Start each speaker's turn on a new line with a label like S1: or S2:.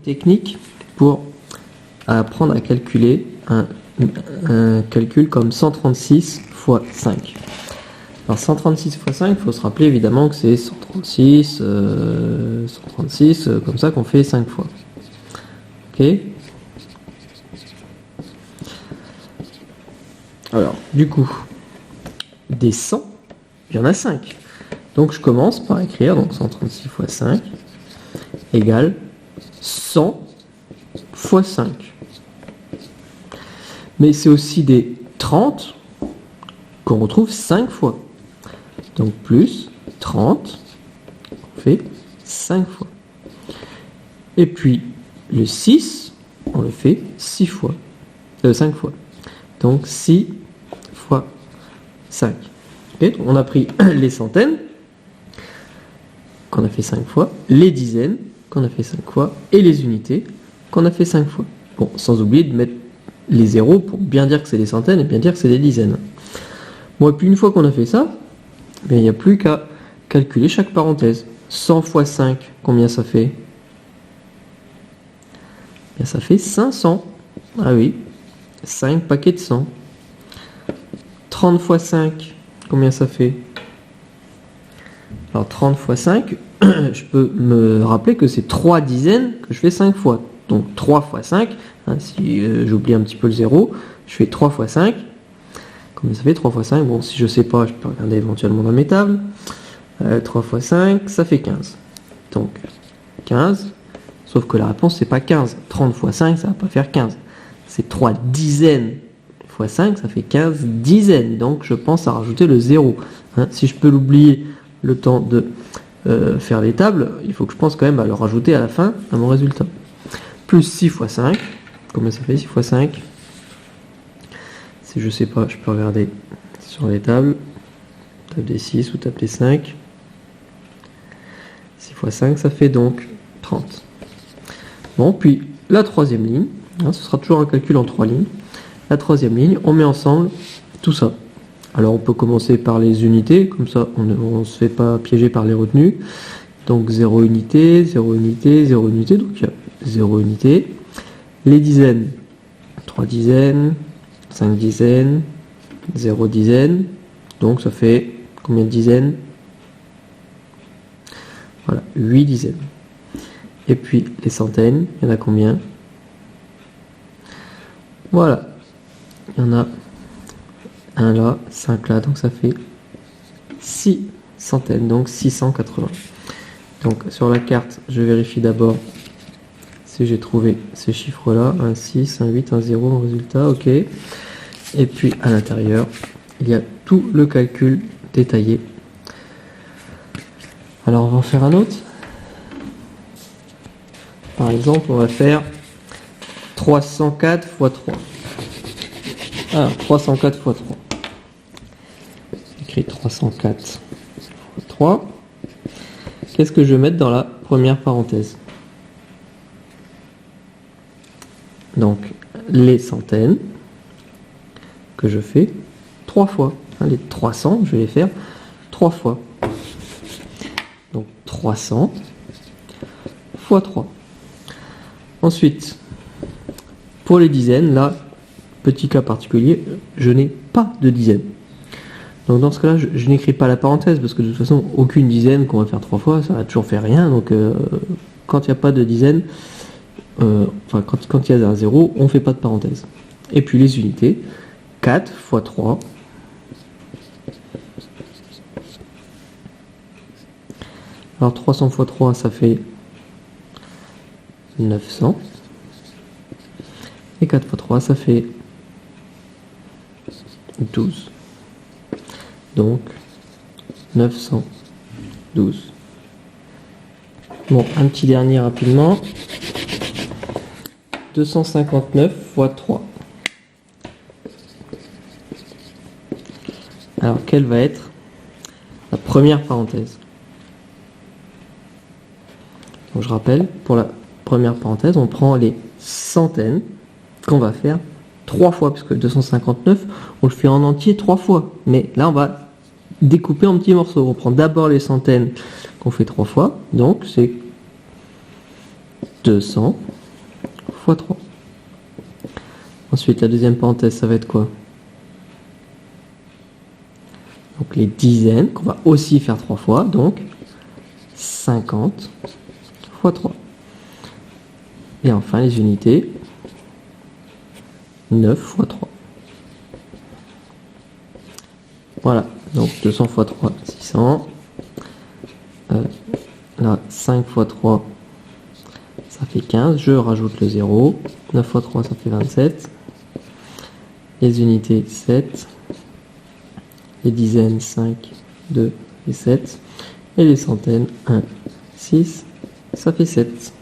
S1: technique pour apprendre à calculer un calcul comme 136 fois 5. Alors 136 fois 5, il faut se rappeler évidemment que c'est 136, comme ça qu'on fait 5 fois. Ok. Alors, du coup, des 100, il y en a 5. Donc je commence par écrire donc 136 fois 5 égale 100 fois 5. Mais c'est aussi des 30 qu'on retrouve 5 fois. Donc plus 30, on fait 5 fois. Et puis le 6, on le fait 5 fois. Donc 6 fois 5. Okay, donc on a pris les centaines, qu'on a fait 5 fois, les dizaines, qu'on a fait 5 fois, et les unités, qu'on a fait 5 fois. Bon, sans oublier de mettre les zéros pour bien dire que c'est des centaines et bien dire que c'est des dizaines. Bon, et puis une fois qu'on a fait ça, il n'y a plus qu'à calculer chaque parenthèse. 100 fois 5, combien ça fait? Bien, ça fait 500. Ah oui, 5 paquets de 100. 30 fois 5, combien ça fait? Alors 30 fois 5, je peux me rappeler que c'est 3 dizaines que je fais 5 fois. Donc 3 fois 5, hein, si j'oublie un petit peu le 0, je fais 3 fois 5. Combien ça fait 3 fois 5? Bon, si je sais pas, je peux regarder éventuellement dans mes tables. 3 fois 5, ça fait 15. Donc 15, sauf que la réponse c'est pas 15. 30 fois 5, ça va pas faire 15. C'est 3 dizaines fois 5, ça fait 15 dizaines. Donc je pense à rajouter le 0. Hein, si je peux l'oublier le temps de faire les tables, il faut que je pense quand même à le rajouter à la fin à mon résultat. Plus 6 fois 5, combien ça fait 6 fois 5? Si je sais pas, je peux regarder sur les tables. Table des 6 ou table des 5. 6 fois 5, ça fait donc 30. Bon, puis la troisième ligne, hein, ce sera toujours un calcul en 3 lignes. La troisième ligne, on met ensemble tout ça. Alors on peut commencer par les unités, comme ça on ne se fait pas piéger par les retenues. Donc 0 unité, 0 unité, 0 unité, donc il y a 0 unité. Les dizaines, 3 dizaines, 5 dizaines, 0 dizaines, donc ça fait combien de dizaines? Voilà, 8 dizaines. Et puis les centaines, il y en a combien? Voilà, il y en a 1 là, 5 là, donc ça fait 6 centaines, donc 680. Donc sur la carte, je vérifie d'abord si j'ai trouvé ces chiffres-là, un 6, un 8, un 0 en résultat, ok. Et puis à l'intérieur, il y a tout le calcul détaillé. Alors on va en faire un autre. Par exemple, on va faire 304 x 3. Alors 304 x 3. J'écris 304 x 3. Qu'est-ce que je vais mettre dans la première parenthèse? Donc les centaines que je fais 3 fois. Les 300, je vais les faire 3 fois. Donc 300 x 3. Ensuite, pour les dizaines, là, petit cas particulier, je n'ai pas de dizaines. Donc dans ce cas-là, je n'écris pas la parenthèse, parce que de toute façon, aucune dizaine qu'on va faire 3 fois, ça va toujours faire rien. Donc quand il n'y a pas de dizaine, quand il y a un 0, on ne fait pas de parenthèse. Et puis les unités, 4 x 3. Alors 300 x 3, ça fait 900. Et 4 x 3, ça fait 12. Donc 912. Bon, un petit dernier rapidement. 259 x 3. Alors, quelle va être la première parenthèse? Donc, je rappelle, pour la première parenthèse, on prend les centaines qu'on va faire 3 fois, puisque 259, on le fait en entier 3 fois. Mais là, on va découper en petits morceaux. On prend d'abord les centaines qu'on fait 3 fois. Donc, c'est 200 fois 3. Ensuite, la deuxième parenthèse, ça va être quoi? Donc les dizaines, qu'on va aussi faire 3 fois, donc 50 fois 3. Et enfin, les unités, 9 fois 3. Voilà, donc 200 fois 3, 600. Là, 5 fois 3, ça fait 15. Je rajoute le 0. 9 fois 3, ça fait 27. Les unités, 7. Les dizaines, 5, 2 et 7. Et les centaines, 1, 6, ça fait 7.